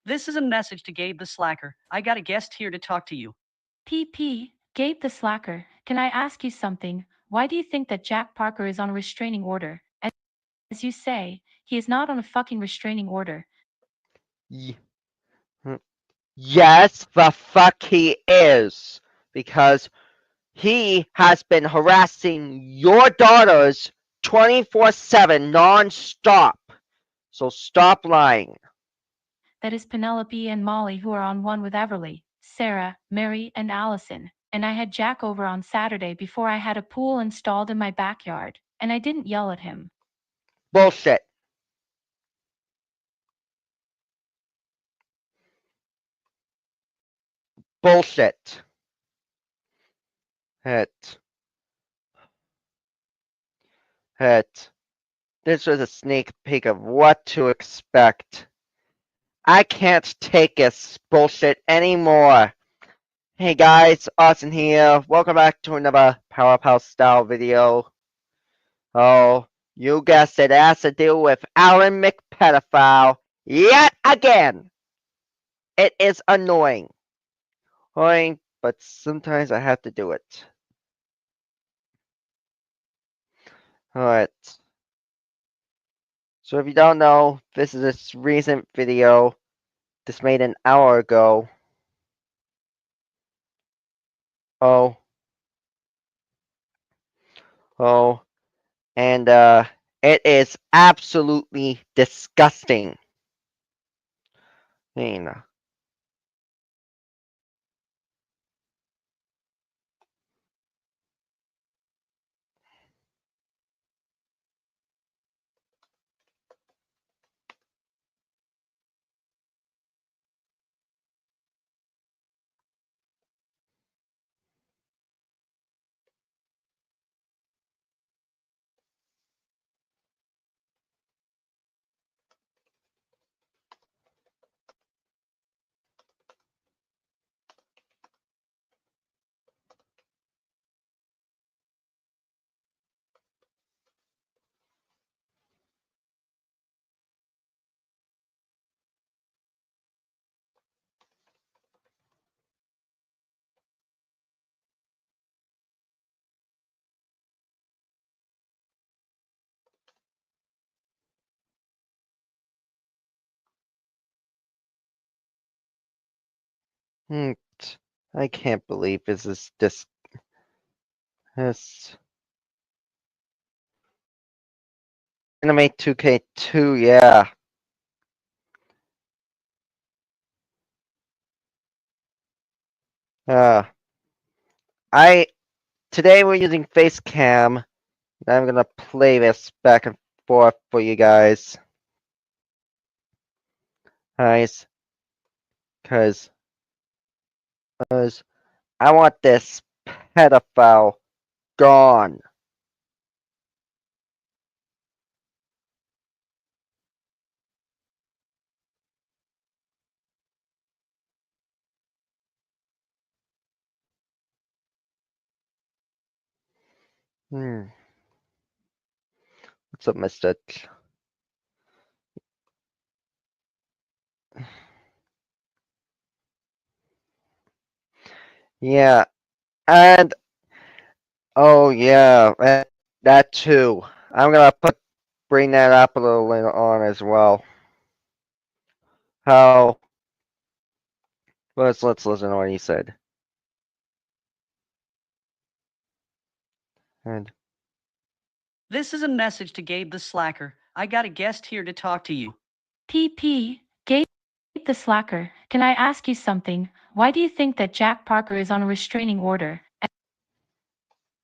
This is a message to Gabe the Slacker. I got a guest here to talk to you. PP, Gabe the Slacker, can I ask you something? Why do you think that Jack Parker is on a restraining order? As you say, he is not on a fucking restraining order. Y- yes, the fuck he is. Because he has been harassing your daughters 24/7 non-stop. So stop lying. That is Penelope and Molly who are on one with Everly, Sarah, Mary, and Allison. And I had Jack over on Saturday before I had a pool installed in my backyard, and I didn't yell at him. Bullshit. Bullshit. Het. Het. This was a sneak peek of what to expect. I can't take this bullshit anymore. Hey guys, Austin here. Welcome back to another Powerhouse style video. Oh, you guessed it, has to do with Alan McPedophile yet again. It is annoying. Annoying, but sometimes I have to do it. Alright. So if you don't know, this is a recent video. This made an hour ago. Oh. Oh. And it is absolutely disgusting. I mean, hmm, I can't believe this is this. Anime 2K2, yeah. Uh, I today we're using Facecam. I'm gonna play this back and forth for you guys. Guys, cause I want this pedophile gone. Hmm. What's up, Mister? Yeah, and oh yeah, that too. I'm gonna bring that up a little later on as well. How? Let's listen to what he said. And This is a message to Gabe the Slacker. I got a guest here to talk to you. PP, Gabe the Slacker, can I ask you something? Why do you think that Jack Parker is on a restraining order?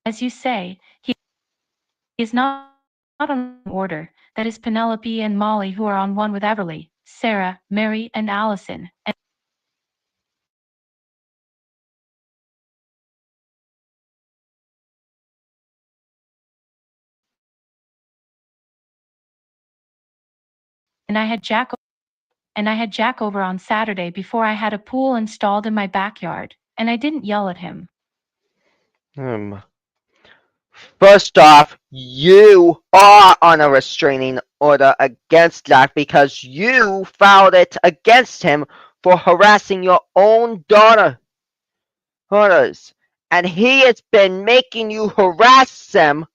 As you say, he is not on an order. That is Penelope and Molly who are on one with Everly, Sarah, Mary, and Allison. And I had Jack over on Saturday before I had a pool installed in my backyard, and I didn't yell at him. um, First off, you are on a restraining order against Jack because you filed it against him for harassing your own daughters. And he has been making you harass them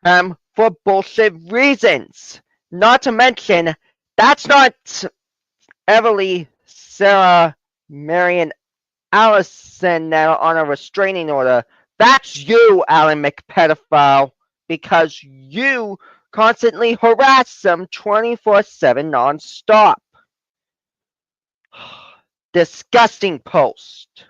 for bullshit reasons. Not to mention, that's not Everly, Sarah, Marion, Allison now on a restraining order. That's you, Alan McPedophile, because you constantly harass them 24/7 non-stop. Disgusting post.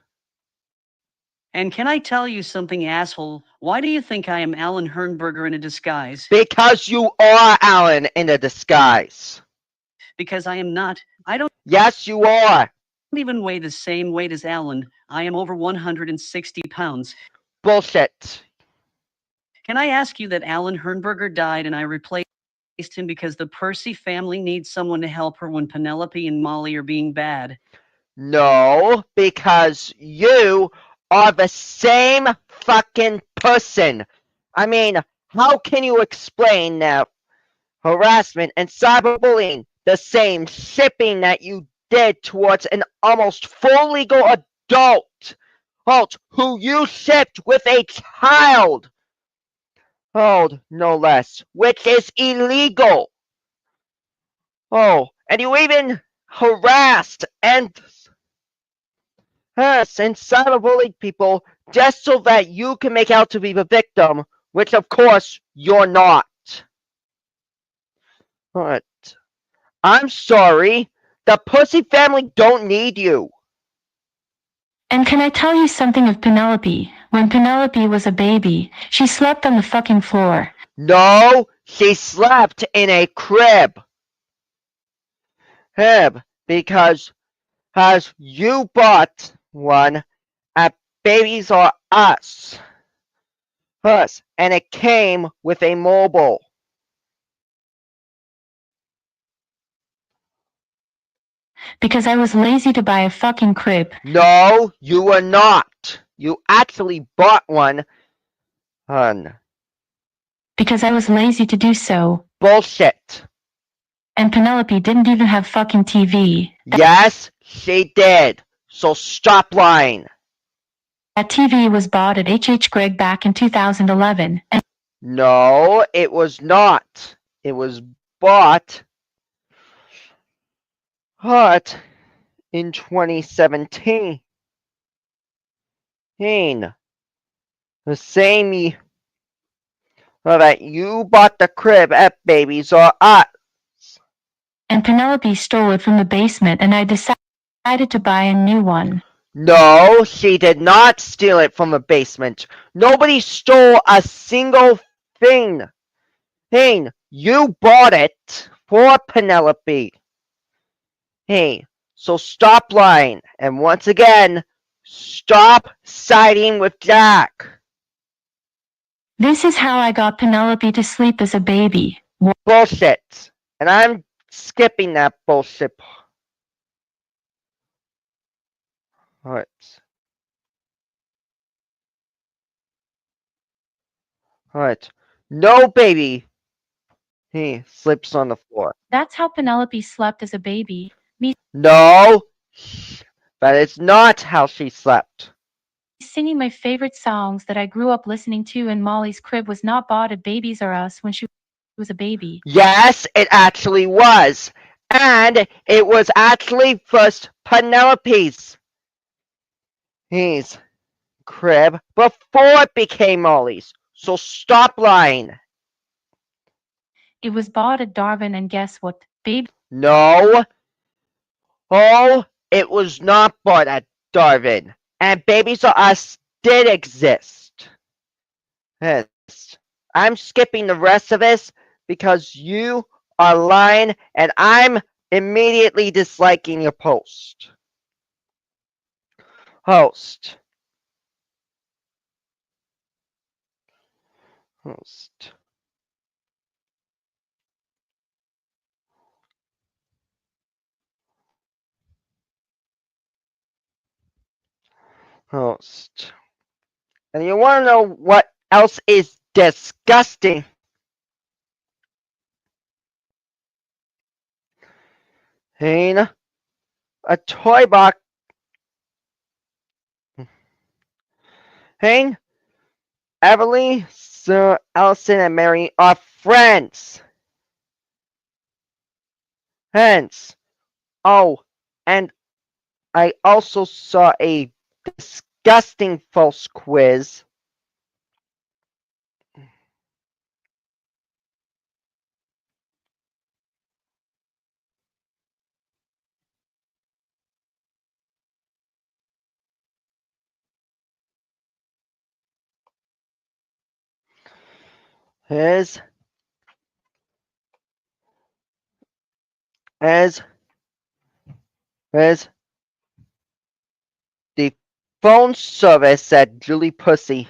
And can I tell you something, asshole? Why do you think I am Alan Hernberger in a disguise? Because you are Alan in a disguise. Because I am not. I don't Yes, you are. even weigh the same weight as Alan. I am over 160 pounds. Bullshit. Can I ask you that Alan Hernberger died and I replaced him because the Percy family needs someone to help her when Penelope and Molly are being bad? No, because you are the same fucking person. I mean, how can you explain that harassment and cyberbullying, the same shipping that you did towards an almost full legal adult who you shipped with a child? No less, which is illegal. And you even harassed and cyberbullied people just so that you can make out to be the victim, which of course you're not. But I'm sorry, the Pussy family don't need you. And can I tell you something of Penelope? When Penelope was a baby, she slept on the fucking floor. No, she slept in a crib. Because as you bought one at Babies R Us, and it came with a mobile. Because I was lazy to buy a fucking crib. No, you were not. You actually bought one. Because I was lazy to do so. Bullshit. And Penelope didn't even have fucking TV. Yes, she did. So stop lying. That TV was bought at H.H. Gregg back in 2011. And No, it was not. It was bought in 2017. The same year that you bought the crib at Babies R Us. And Penelope stole it from the basement and I decided to buy a new one. No, she did not steal it from the basement. Nobody stole a single thing. You bought it for Penelope. So stop lying. And once again, stop siding with Jack. This is how I got Penelope to sleep as a baby. Bullshit. And I'm skipping that bullshit. Alright. No baby. He sleeps on the floor. That's how Penelope slept as a baby. Me No, that is not how she slept. singing my favorite songs that I grew up listening to in Molly's crib was not bought at Babies R Us when she was a baby. Yes, it actually was. And it was actually first Penelope's crib before it became Molly's. So stop lying. It was bought at Darwin and guess what? Baby No. It was not bought at Darwin. And Babies R Us did exist. Yes. I'm skipping the rest of this because you are lying and I'm immediately disliking your post. Host. Host. Host. And you want to know what else is disgusting. Hein? A toy box. Hein? Everly, Sir Allison, and Mary are friends. Hence, oh, and I also saw a disgusting false quiz. As as as the phone service at Julie Pussy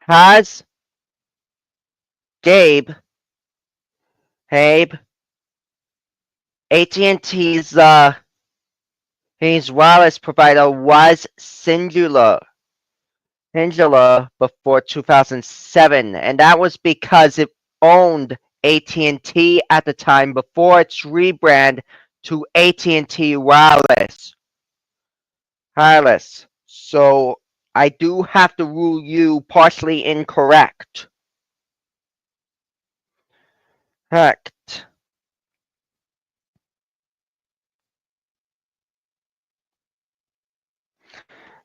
has Gabe, AT&T's his wireless provider was Singular before 2007, and that was because it owned AT&T at the time before its rebrand to AT&T Wireless. So I do have to rule you partially incorrect. Correct.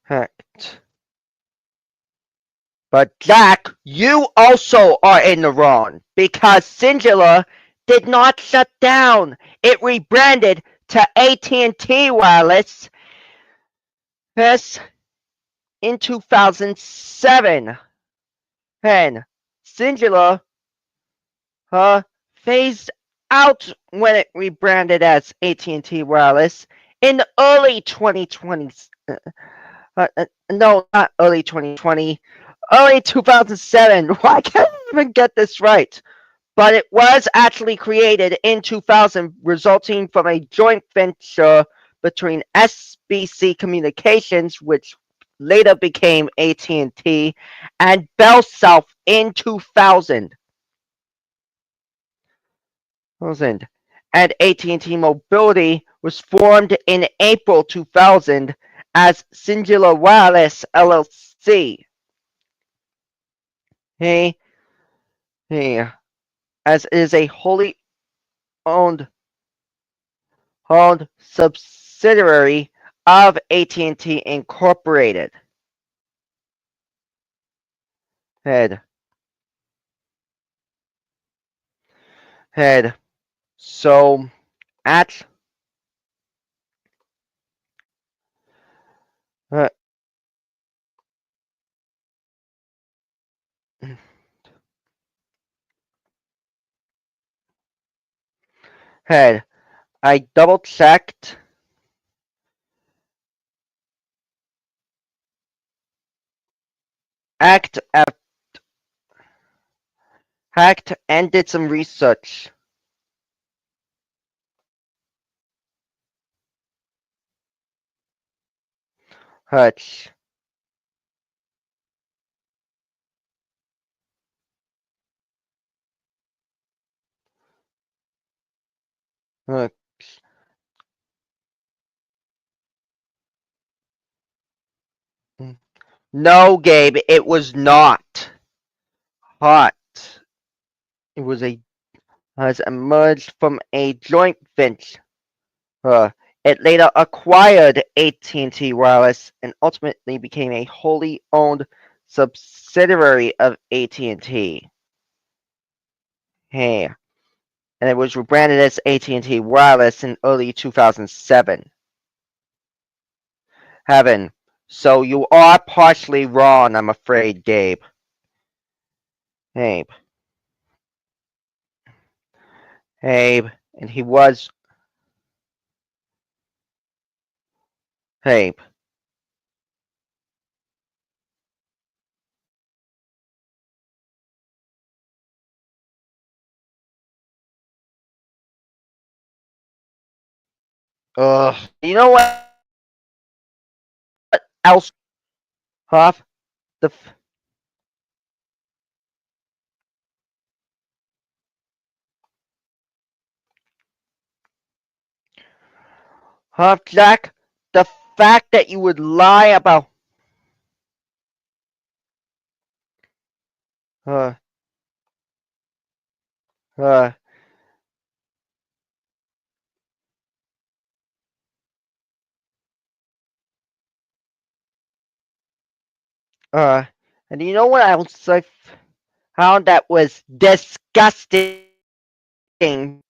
Correct. But Jack, you also are in the wrong because Singular did not shut down. It rebranded to AT&T Wireless yes, in 2007. And Singular phased out when it rebranded as AT&T Wireless in the early 2020s. No, not early 2020. Early 2007. Why can't I even get this right? But it was actually created in 2000, resulting from a joint venture between SBC Communications, which later became AT&T, and Bell South in 2000. And AT&T Mobility was formed in April 2000 as Singular Wireless LLC. Hey, hey, as it is a wholly owned subsidiary of AT&T Incorporated. Head. Head. So at uh, head. I double checked. Act hacked and did some research. Hutch. Hutch. No, Gabe, it was not hot. It was a has emerged from a joint venture. Uh, it later acquired AT&T Wireless and ultimately became a wholly owned subsidiary of AT&T. Hey, and it was rebranded as AT&T Wireless in early 2007. Heaven. So you are partially wrong, I'm afraid, Gabe. Gabe. Gabe. And he was. Gabe. Ugh. You know what else? Huff? The Huh, Jack? The fact that you would lie about uh uh uh and you know what else I found that was disgusting? Ain,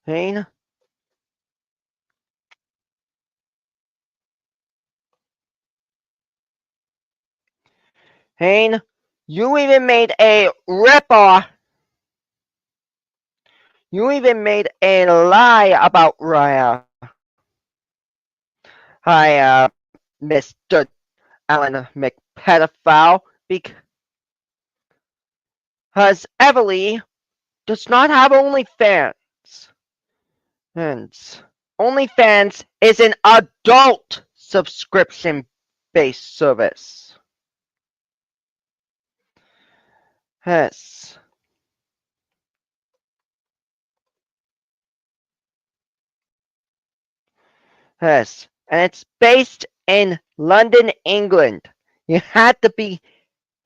Ain, Ain, you even made a ripoff. You even made a lie about Raya. Hi, Mr. Alan McPedophile, because Everly does not have OnlyFans. And OnlyFans is an adult subscription-based service. Yes. Yes. And it's based in London, England. You had to be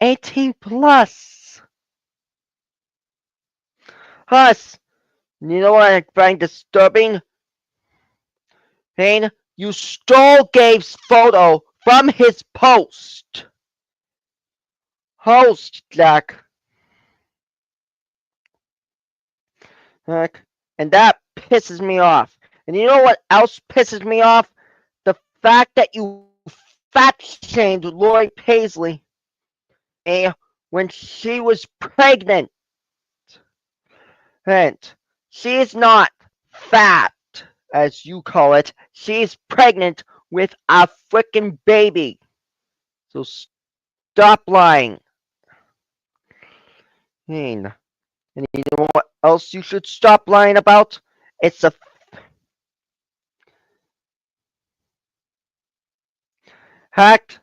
18 plus. Plus, you know what I find disturbing? Hayne, you stole Gabe's photo from his post. Host, Jack. And that pisses me off. And you know what else pisses me off? The fact that you fat shamed Lori Paisley when she was pregnant. And she is not fat, as you call it. She is pregnant with a freaking baby. So stop lying. And you know what else you should stop lying about? It's the fact,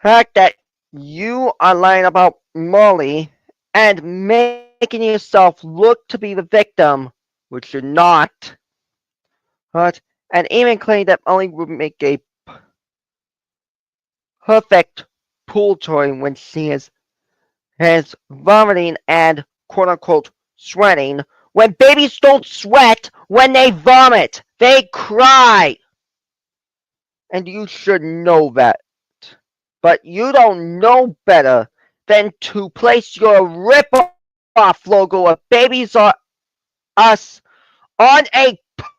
fact that you are lying about Molly and making yourself look to be the victim, which you're not. But, and even claiming that Molly would make a perfect pool toy when she is vomiting and quote unquote sweating. When babies don't sweat when they vomit, they cry. And you should know that. But you don't know better than to place your rip-off logo of Babies Are Us on a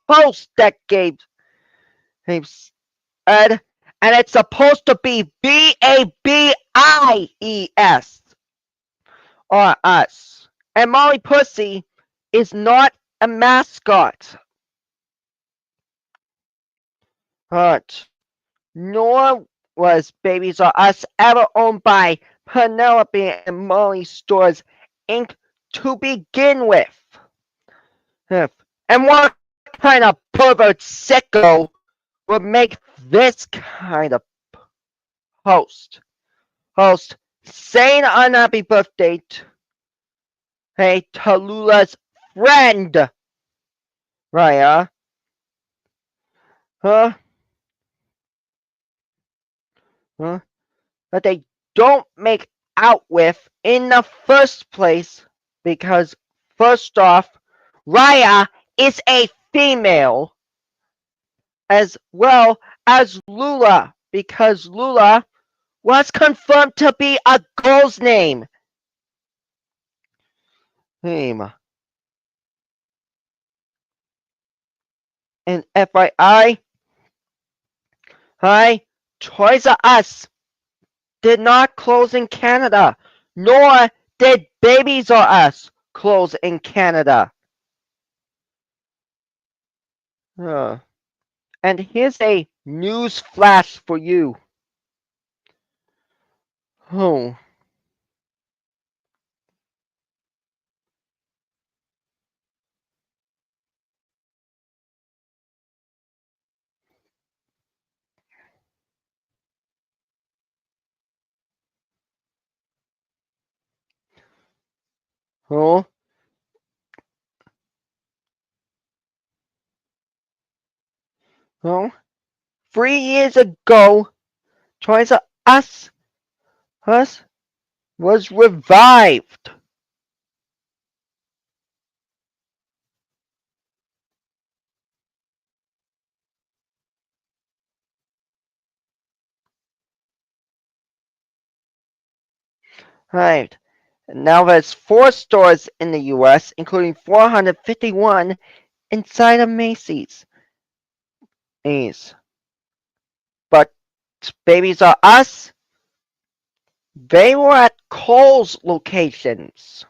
post that Gabe said, and it's supposed to be BABIES or us. And Molly Pussy is not a mascot. But nor was Babies R Us ever owned by Penelope and Molly Stores Inc. to begin with. And what kind of pervert sicko would make this kind of host saying unhappy birthday to Tallulah's friend, Raya? Huh? Huh? That they don't make out with in the first place because, first off, Raya is a female as well as Lula because Lula was confirmed to be a girl's name. And FYI, hi, Toys R Us did not close in Canada, nor did Babies R Us close in Canada. Uh, and here's a news flash for you. Oh, Oh, oh. 3 years ago, Toys R Us was revived. Right. Now there's 4 stores in the US, including 451 inside of Macy's. But Babies R Us, they were at Kohl's locations.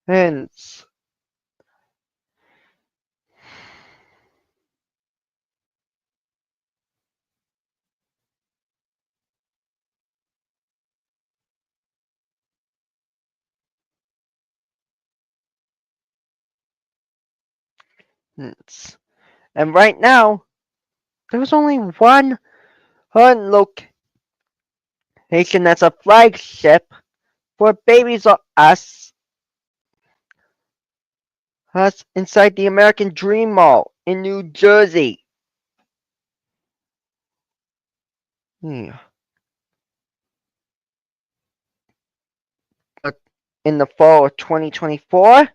Hence, and right now, there's only one location that's a flagship for Babies R Us inside the American Dream Mall in New Jersey. Yeah. But in the fall of 2024,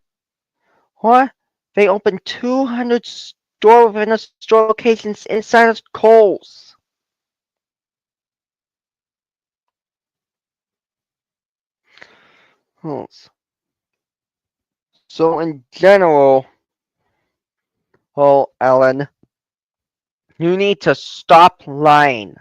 they opened 200 store within a store locations inside of Kohl's. So in general, Ellen, you need to stop lying.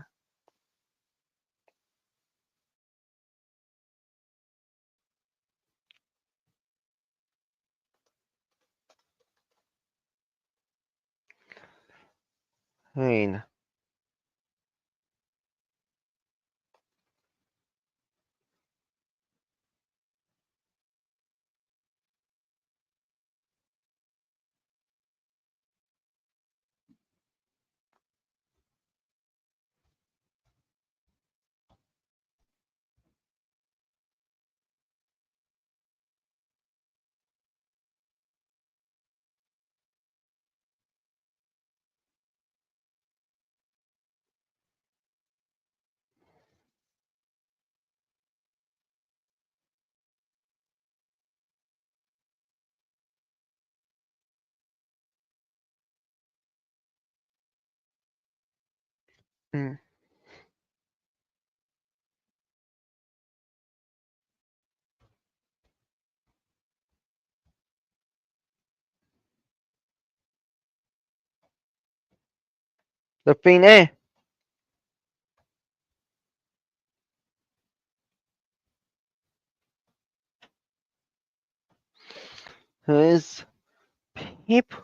I mean, mm, the thing is people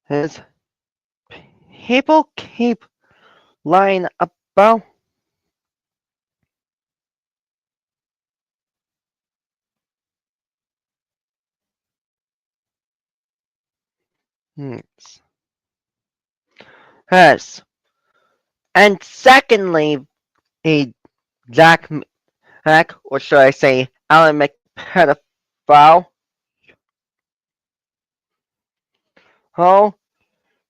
is people keep lying about yes. And secondly, a Jack, or should I say, Alan McPedophile. Oh,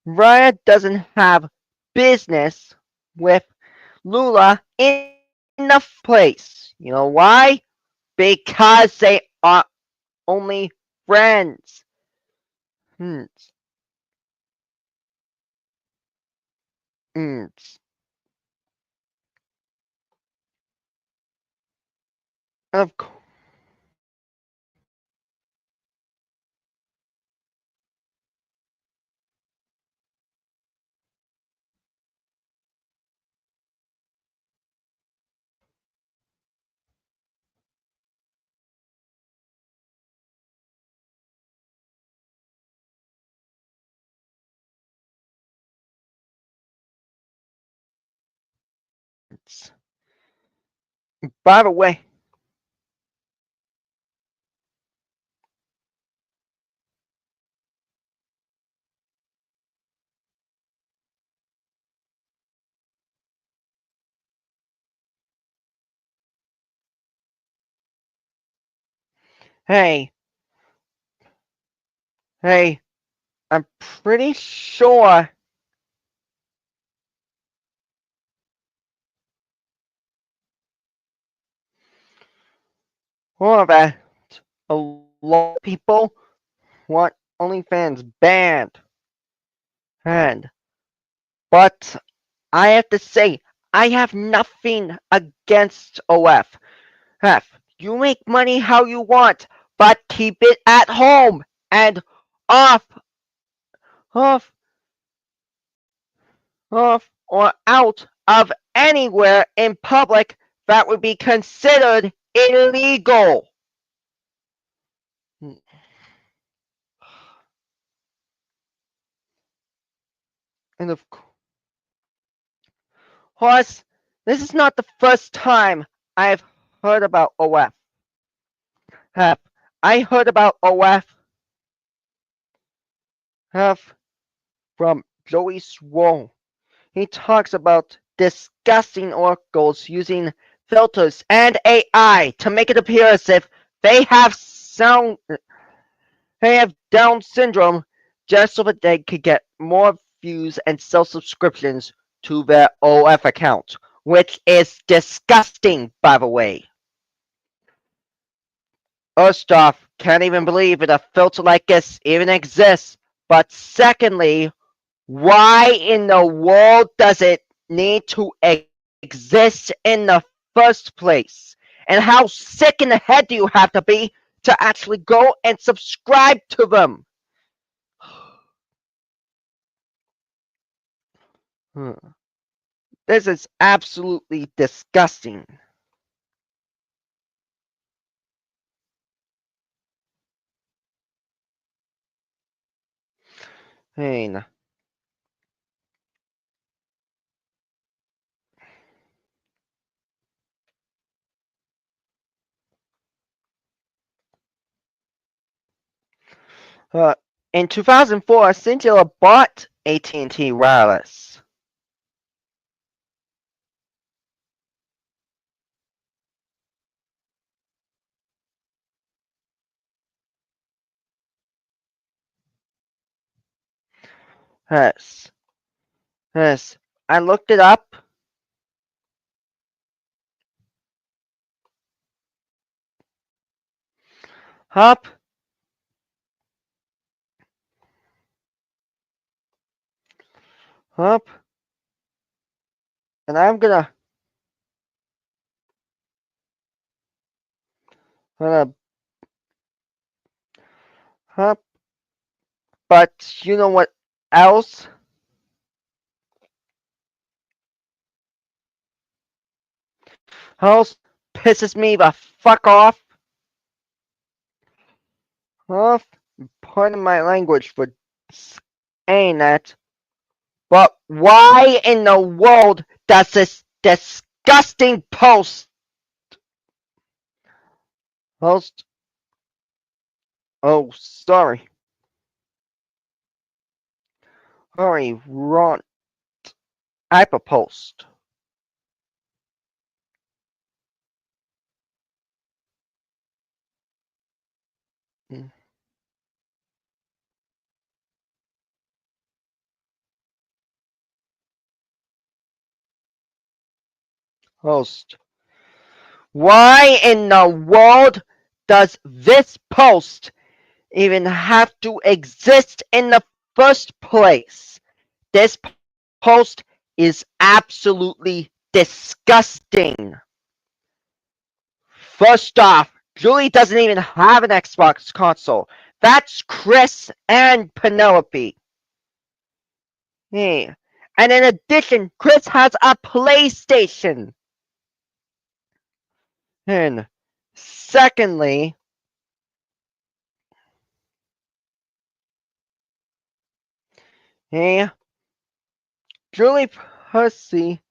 Raya doesn't have business with Lula in the place. You know why? Because they are only friends. Hmm. Hmm. Of course. By the way, Hey, hey, I'm pretty sure. More that a lot of people want OnlyFans banned. And, but I have to say, I have nothing against OF. You make money how you want, but keep it at home and off, off, off, or out of anywhere in public that would be considered illegal. And of course, this is not the first time I've heard about OF. I heard about OF from Joey Swoll. He talks about disgusting oracles using filters and AI to make it appear as if they have Down syndrome just so that they could get more views and sell subscriptions to their OF account, which is disgusting, by the way. First off, can't even believe that a filter like this even exists. But secondly, why in the world does it need to exist in the first place? And how sick in the head do you have to be to actually go and subscribe to them? This is absolutely disgusting. I uh, in 2004, Cynthia bought AT&T Wireless. Yes, yes. I looked it up. Up, up, and I'm gonna up. But you know what else? Else pisses me the fuck off. Off. Pardon my language for saying that. But why in the world does this disgusting post? Oh, sorry. Sorry, wrong type of post. Post. Why in the world does this post even have to exist in the first place? This post is absolutely disgusting. First off, Julie doesn't even have an Xbox console. That's Chris and Penelope. Hey. And in addition, Chris has a PlayStation. And secondly, hey, Julie Pussy,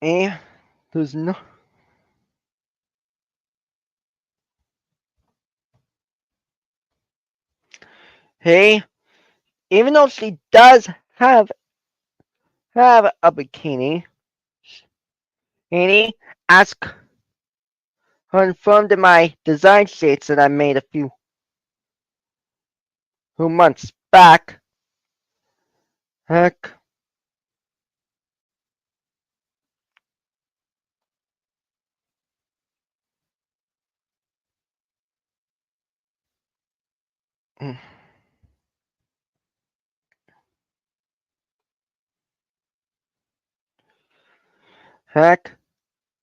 there's no. Hey, even though she does have a bikini, Annie, ask confirmed in my design sheets that I made a few months back. Heck. Heck.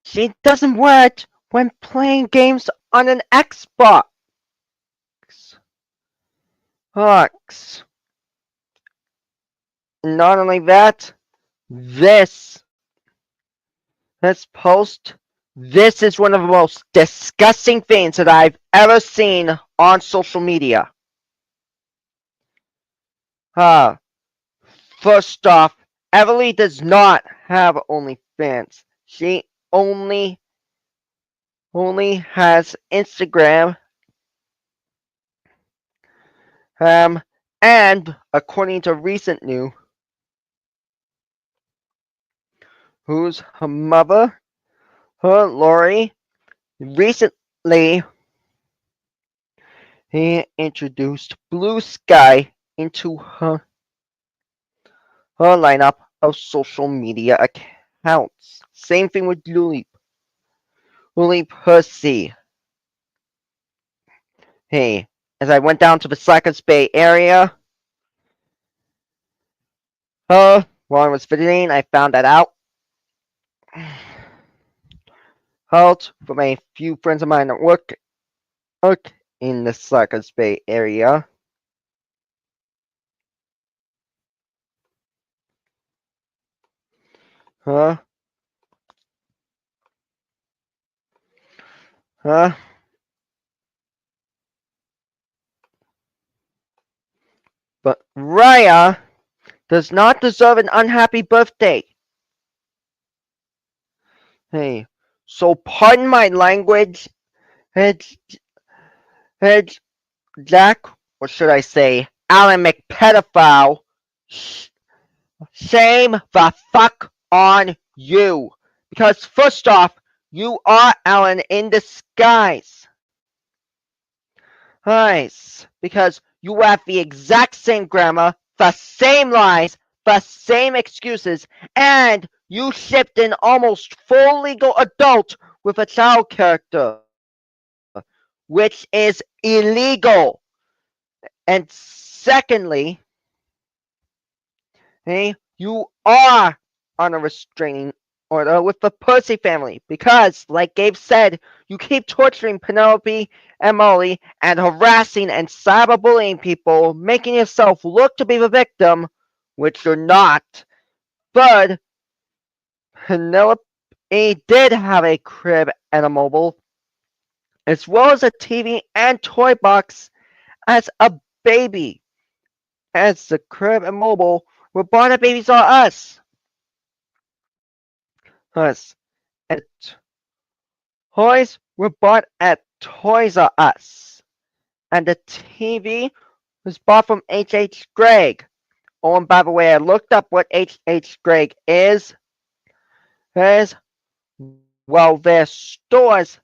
She doesn't wear it when playing games on an Xbox. Hux. Not only that, this post, this is one of the most disgusting things that I've ever seen on social media. Uh, First off, Everly does not have OnlyFans. She only has Instagram. And according to recent news, whose her mother, her Lori, recently he introduced Blue Sky into her lineup of social media accounts. Same thing with Lily Pussy. Hey, as I went down to the Slackers Bay area, while I was visiting, I found that out. Out from a few friends of mine that work in the Slackers Bay area. Huh? Huh? But Raya does not deserve an unhappy birthday. Hey, so pardon my language, it's Jack, or should I say, Alan McPedophile. Shame the fuck on you. Because first off, you are Alan in disguise. Nice. Because you have the exact same grammar, the same lies, the same excuses, and you shipped an almost full legal adult with a child character, which is illegal. And secondly, hey, you are on a restraining order with the Percy family because, like Gabe said, you keep torturing Penelope and Molly and harassing and cyberbullying people, making yourself look to be the victim, which you're not. But Penelope did have a crib and a mobile, as well as a TV and toy box as a baby. As the crib and mobile were bought at Babies R Us. Us. And toys were bought at Toys R Us. And the TV was bought from H.H. Gregg. Oh, and by the way, I looked up what H.H. Gregg is. As well, their stores.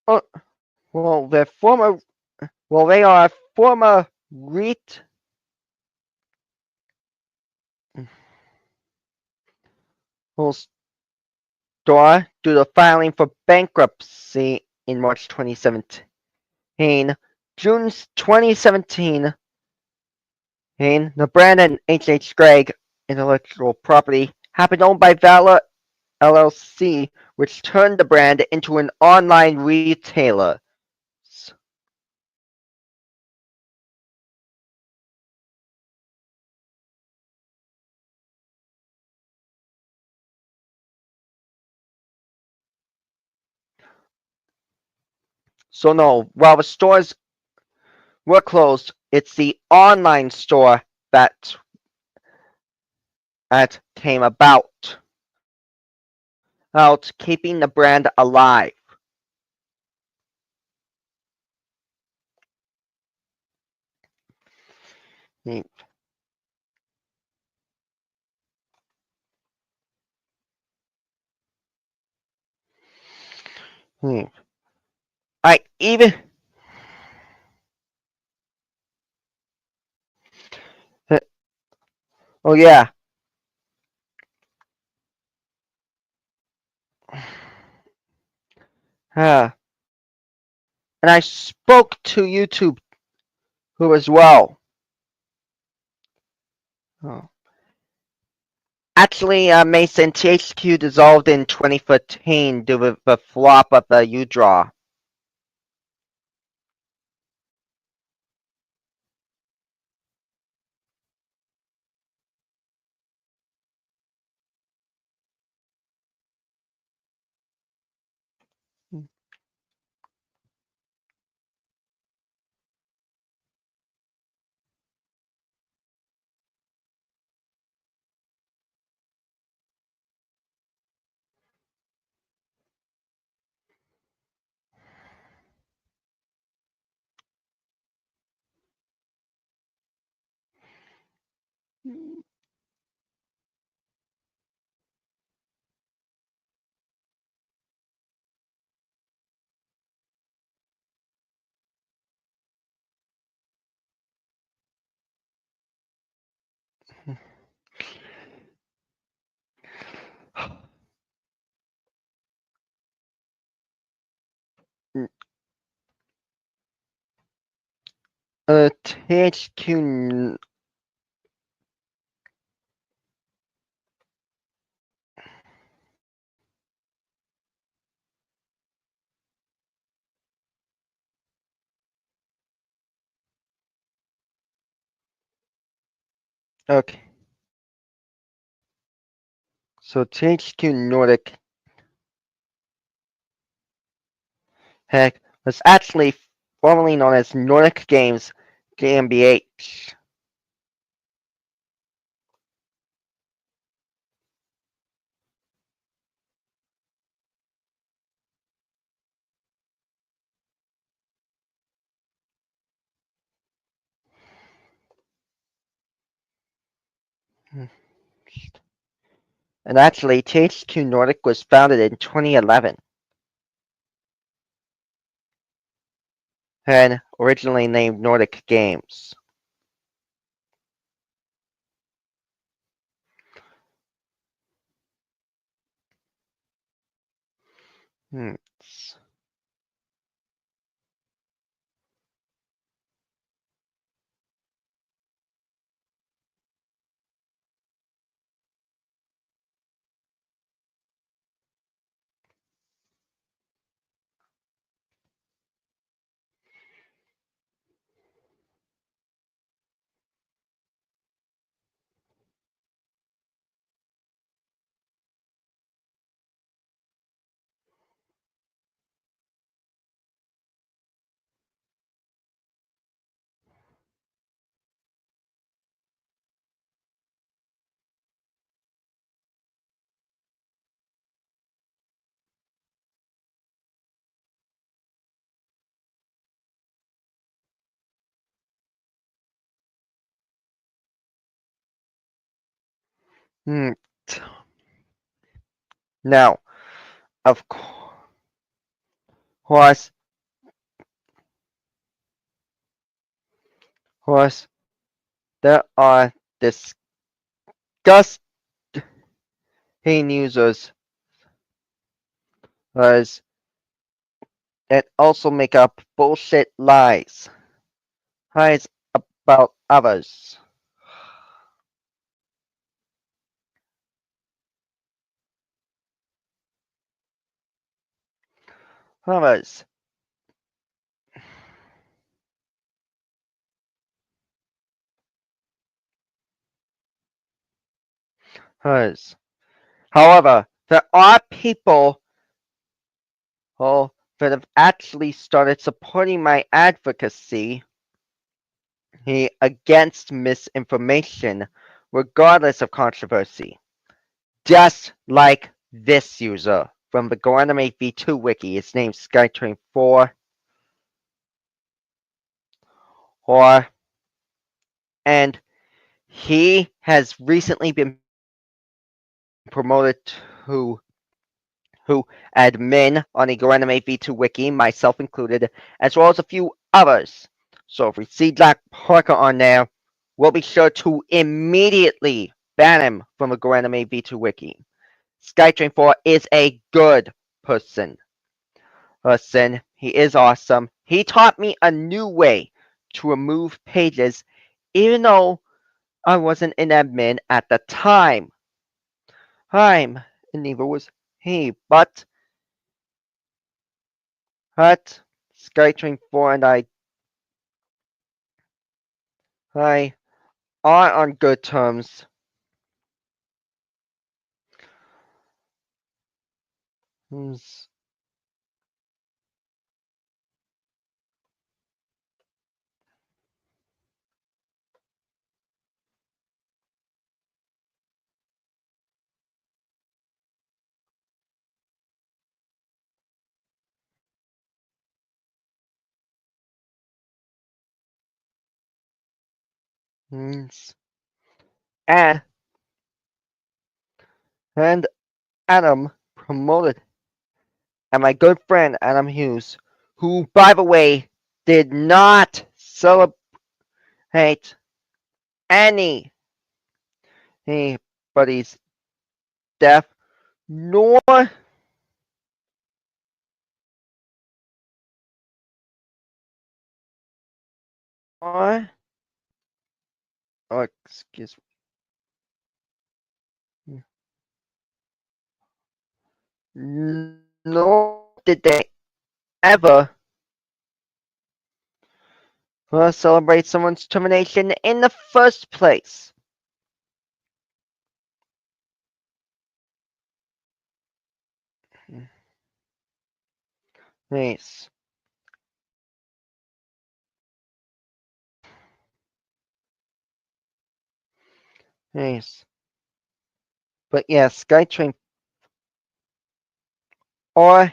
Uh, well, their former. Well, they are a former REIT. Store due to filing for bankruptcy in March 2017. June 2017, the brand and H.H. Gregg intellectual property happened owned by Valor LLC, which turned the brand into an online retailer. So no, while the stores were closed, it's the online store that came out keeping the brand alive. Hmm. I even. Oh yeah. Uh, and I spoke to YouTube who as well. Oh. Actually, Mason, THQ dissolved in 2014 due to the flop of the U-Draw. THQ. Okay. So THQ Nordic Heck was actually formerly known as Nordic Games GmbH. And actually, THQ Nordic was founded in 2011 and originally named Nordic Games. Hmm. Hmm. Now, of course, there are disgusting users that also make up bullshit lies about others, others. However, there are people that have actually started supporting my advocacy against misinformation, regardless of controversy. Just like this user from the GoAnimate V2 wiki, his name's Skytrain4, or and he has recently been promoted to who admin on the GoAnime V2 Wiki, myself included, as well as a few others. So if we see Jack Parker on there, we'll be sure to immediately ban him from the GoAnime V2 Wiki. Skytrain 4 is a good person. He is awesome. He taught me a new way to remove pages, even though I wasn't an admin at the time. And neither was he, but Skytrain 4 and I are on good terms. And Adam promoted, and my good friend Adam Hughes, who, by the way, did not celebrate anybody's death, nor oh, excuse me, nor did they ever celebrate someone's termination in the first place. Nice. Nice. But yeah, Skytrain or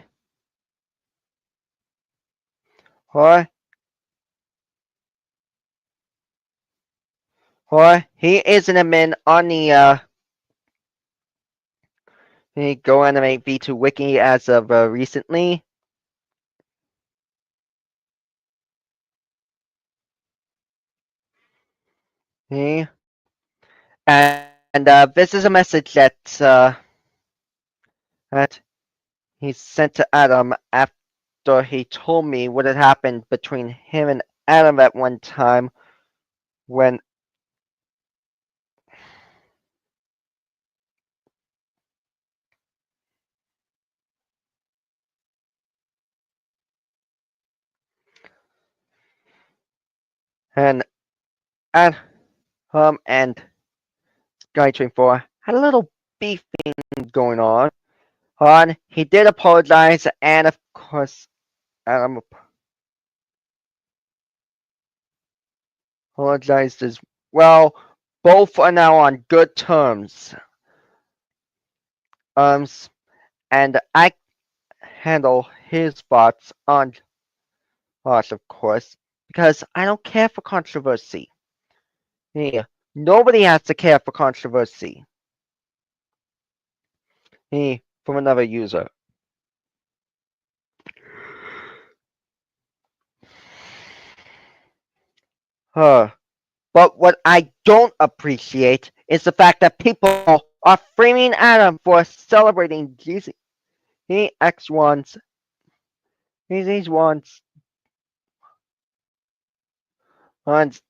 or he is an admin on the GoAnime V2 Wiki as of recently. And this is a message that he sent to Adam after he told me what had happened between him and Adam at one time when and Adam and Skytrain 4 had a little beefing going on. He did apologize, and of course, Adam apologized as well. Both are now on good terms. And I handle his thoughts on Josh, of course, because I don't care for controversy. Yeah, nobody has to care for controversy. From another user. But what I don't appreciate is the fact that people are framing Adam for celebrating Jesus. He X wants wants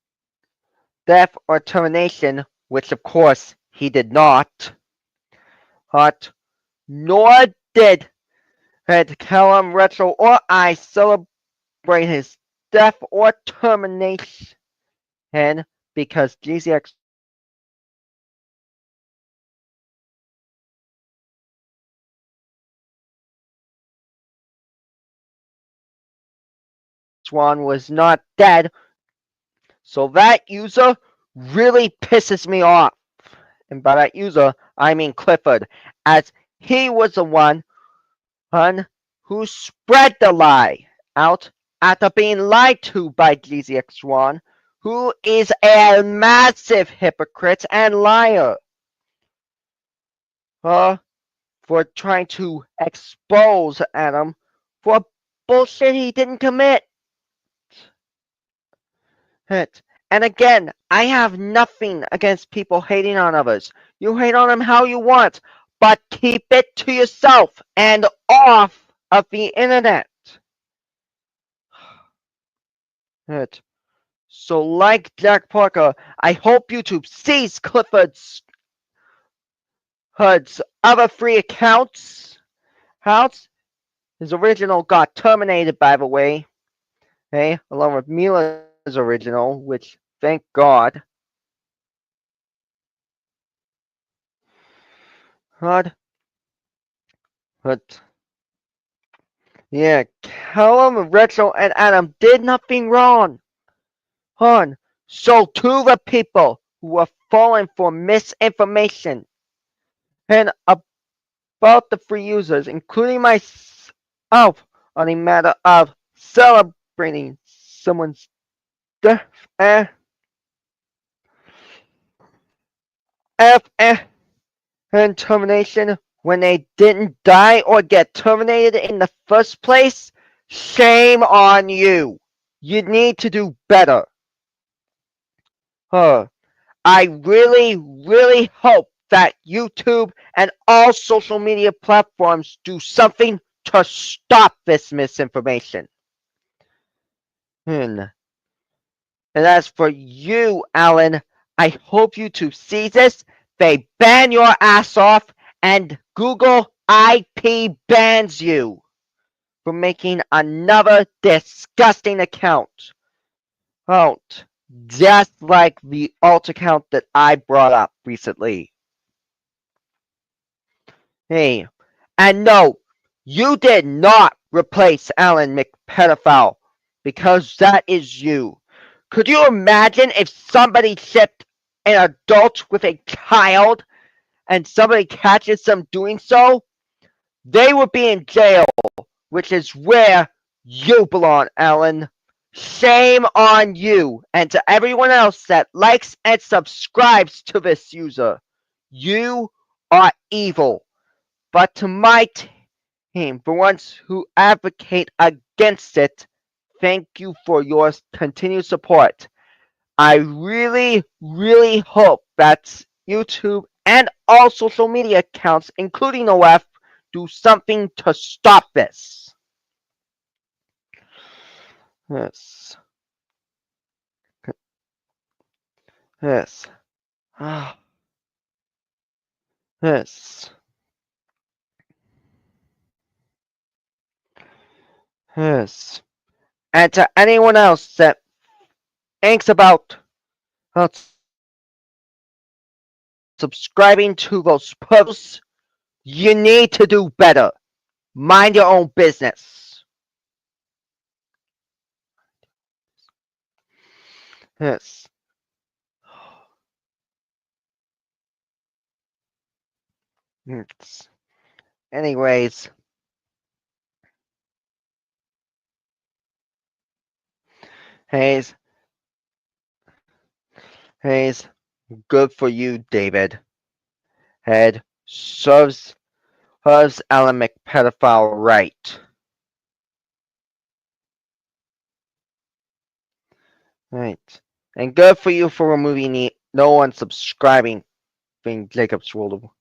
death or termination, which of course he did not. Nor did Callum Retro or I celebrate his death or termination because GZX Swan was not dead. So that user really pisses me off. And by that user, I mean Clifford, as he was the one who spread the lie out after being lied to by GZX Swan, who is a massive hypocrite and liar. for trying to expose Adam for bullshit he didn't commit. And again, I have nothing against people hating on others. You hate on them how you want, but keep it to yourself and off of the internet. So, like Jack Parker, I hope YouTube sees Clifford's other free accounts. His original got terminated, by the way. Hey, along with Mila's original, which, thank God. God. But, yeah, Callum, Rachel, and Adam did nothing wrong. So to the people who are falling for misinformation and about the free users, including myself, on a matter of celebrating someone's death and termination when they didn't die or get terminated in the first place, shame on you. You need to do better. I really, really hope that YouTube and all social media platforms do something to stop this misinformation. And as for you, Alan, I hope YouTube sees this, they ban your ass off, and Google IP bans you for making another disgusting account. Just like the alt account that I brought up recently. Hey, and no, you did not replace Alan McPedophile, because that is you. Could you imagine if somebody shipped an adult with a child and somebody catches them doing so? They would be in jail, which is where you belong, Alan. Shame on you and to everyone else that likes and subscribes to this user. You are evil. But to my team, the ones who advocate against it, thank you for your continued support. I really, really hope that YouTube and all social media accounts, including OF, do something to stop this. Yes. Yes. Yes. Yes. And to anyone else that thinks about subscribing to those posts, you need to do better. Mind your own business. Yes. Yes. Anyways, Hayes, Hayes, good for you, David. Head serves Alan McPedophile right. Right. And good for you for removing no one subscribing thing Jacob's rule.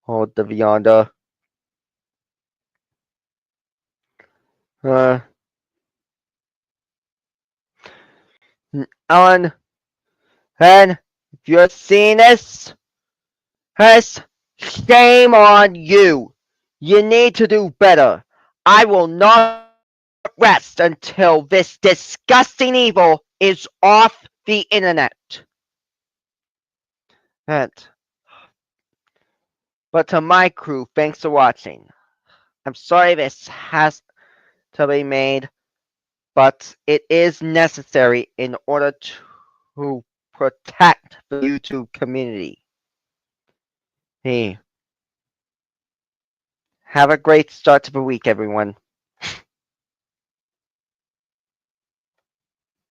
Hold the Beyonder. Uh, Alan, and if you're seeing this, shame on you. You need to do better. I will not rest until this disgusting evil is off the internet. And, but to my crew, thanks for watching. I'm sorry this has to be made, but it is necessary in order to protect the YouTube community. Hey, have a great start to the week, everyone.